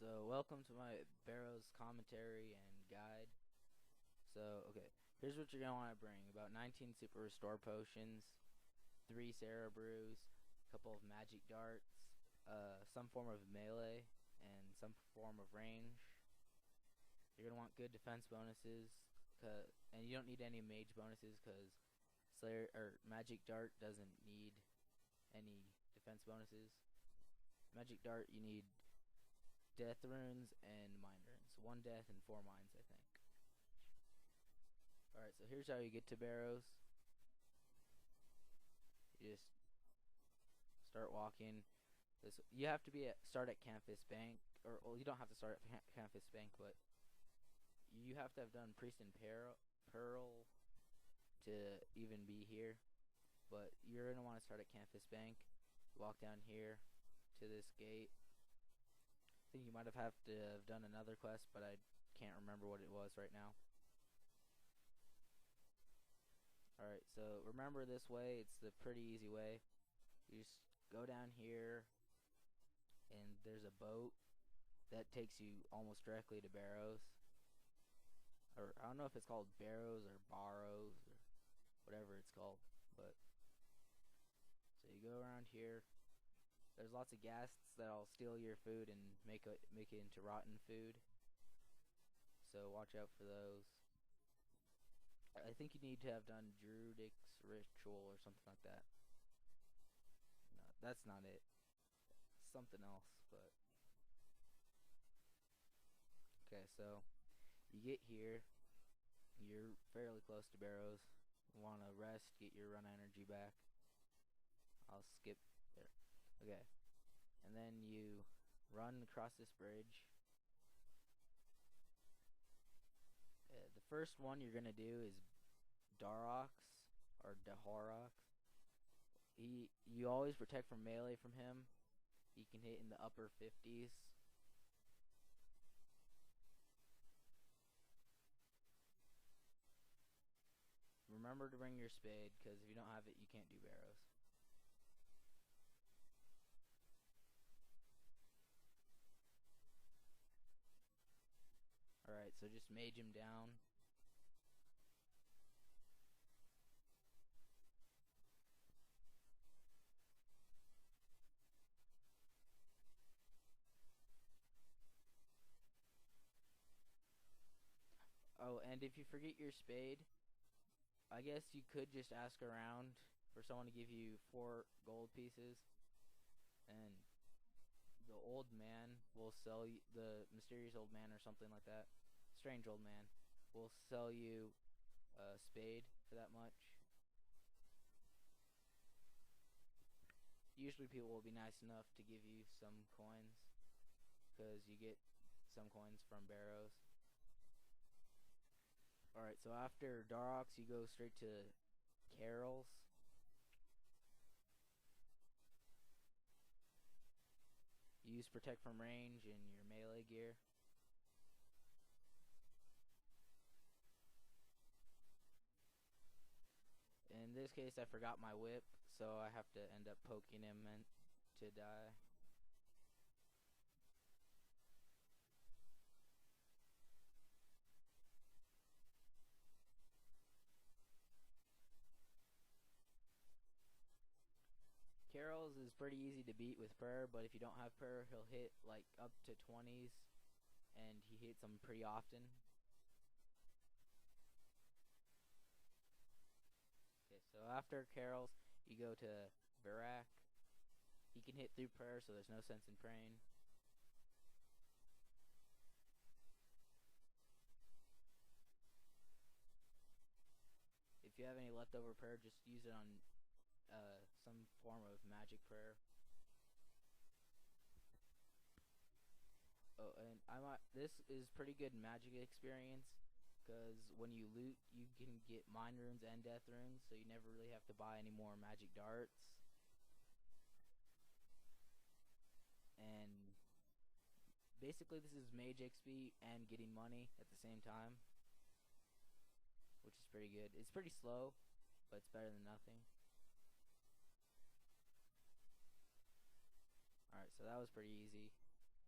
So welcome to my Barrows commentary and guide. So okay, here's what you're gonna want to bring: about 19 super restore potions, 3 Sarah brews, a couple of magic darts, some form of melee, and some form of range. You're gonna want good defense bonuses, and you don't need any mage bonuses because Slayer or Magic Dart doesn't need any defense bonuses. Magic Dart, you need death runes and mind runes. 1 death and 4 minds, I think. Alright, so here's how you get to Barrows. You just start walking. You have to start at Canfis Bank, or well, you don't have to start at Canfis Bank, but you have to have done Priest and Pearl to even be here. But you're gonna want to start at Canfis Bank. Walk down here to this gate. I think you might have to have done another quest, but I can't remember what it was right now. Alright, so remember this way. It's the pretty easy way. You just go down here, and there's a boat that takes you almost directly to Barrows. Or I don't know if it's called Barrows or Barrows or whatever it's called, but so you go around here. There's lots of ghasts that'll steal your food and make it into rotten food, so watch out for those. I think you need to have done Druidic ritual or something like that. No, that's not it. Something else, but okay. So you get here. You're fairly close to Barrows. You want to rest, get your run energy back. I'll skip there. Okay, and then you run across this bridge. The first one you're gonna do is Darox or Dahorox. You always protect from melee from him. He can hit in the upper 50s. Remember to bring your spade, because if you don't have it, you can't do Barrows. Alright, so just mage him down. Oh, and if you forget your spade, I guess you could just ask around for someone to give you 4 gold pieces, and the old man will sell you, the mysterious old man or something like that, strange old man, will sell you a spade for that much. Usually people will be nice enough to give you some coins, because you get some coins from Barrows. Alright, so after Darox, you go straight to Carol's. You use protect from range in your melee gear. In this case, I forgot my whip, so I have to end up poking him to die. Carol's is pretty easy to beat with prayer, but if you don't have prayer, he'll hit like up to 20s, and he hits them pretty often. Okay, so after Carol's, you go to Barak. He can hit through prayer, so there's no sense in praying. If you have any leftover prayer, just use it on some form of magic prayer. Oh, and this is pretty good magic experience, because when you loot, you can get mind runes and death runes, so you never really have to buy any more magic darts. And basically, this is mage XP and getting money at the same time, which is pretty good. It's pretty slow, but it's better than nothing. Alright, so that was pretty easy.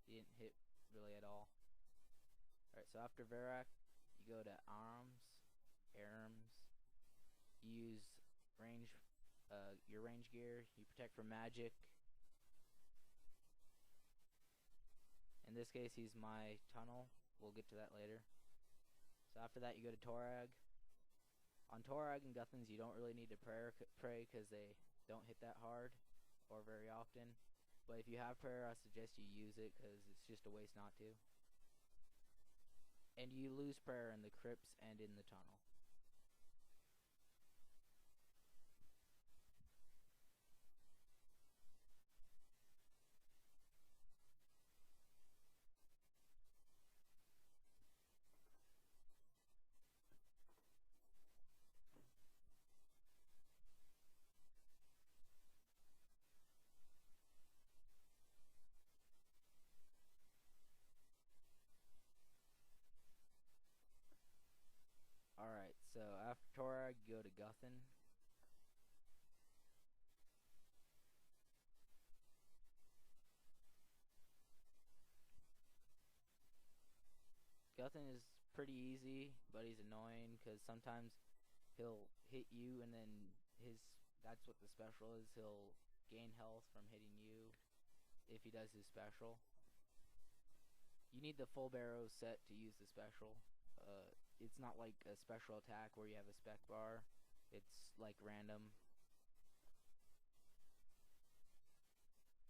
He didn't hit really at all. Alright, so after Verak, you go to arms, you use range, your range gear, you protect from magic. In this case, he's my tunnel. We'll get to that later. So after that, you go to Torag. On Torag and Guthans, you don't really need to pray because they don't hit that hard or very often. But if you have prayer, I suggest you use it because it's just a waste not to. And you lose prayer in the crypts and in the tunnel. Alright, so after Torag, you go to Guthan. Guthan is pretty easy, but he's annoying because sometimes he'll hit you and then that's what the special is. He'll gain health from hitting you if he does his special. You need the full Barrows set to use the special. It's not like a special attack where you have a spec bar. It's like random.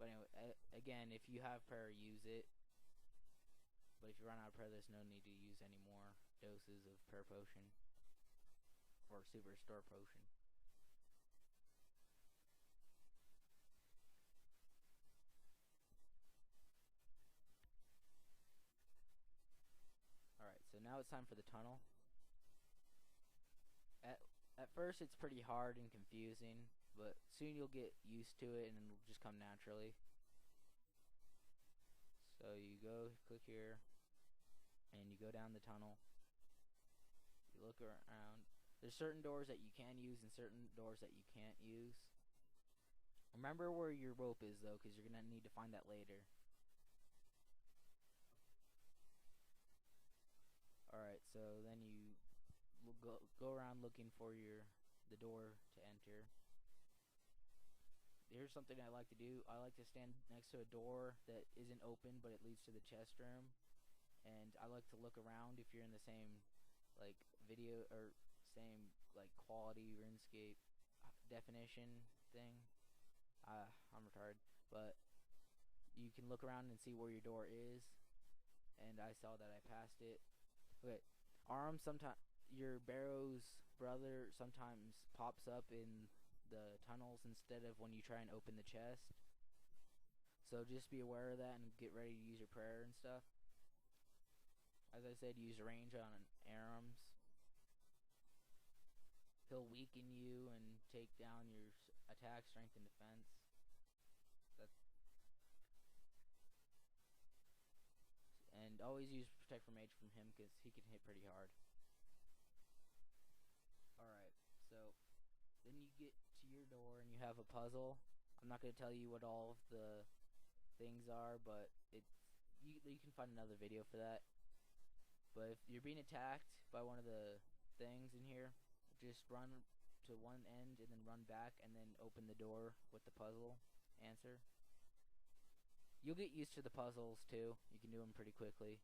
But anyway, again, if you have prayer, use it. But if you run out of prayer, there's no need to use any more doses of prayer potion or super store potion. Alright, so now it's time for the tunnel. At first it's pretty hard and confusing, but soon you'll get used to it and it'll just come naturally. So you go, click here, and you go down the tunnel. You look around. There's certain doors that you can use and certain doors that you can't use. Remember where your rope is though, because you're going to need to find that later. Alright, so then you go around looking for the door to enter. Here's something I like to do. I like to stand next to a door that isn't open but it leads to the chest room. And I like to look around if you're in the same like video or same like quality RuneScape definition thing. I'm retarded, but you can look around and see where your door is. And I saw that I passed it. Okay, sometimes your Barrows brother sometimes pops up in the tunnels instead of when you try and open the chest. So just be aware of that and get ready to use your prayer and stuff. As I said, use range on Arams. He'll weaken you and take down your attack, strength, and defense. And always use protect from mage from him because he can hit pretty hard. Alright, so then you get to your door and you have a puzzle. I'm not going to tell you what all of the things are, but you can find another video for that. But if you're being attacked by one of the things in here, just run to one end and then run back and then open the door with the puzzle answer. You'll get used to the puzzles too. You can do them pretty quickly.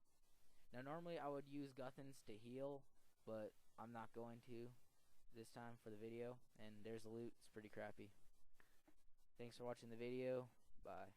Now normally I would use Guthans to heal, but I'm not going to this time for the video. And there's the loot. It's pretty crappy. Thanks for watching the video. Bye.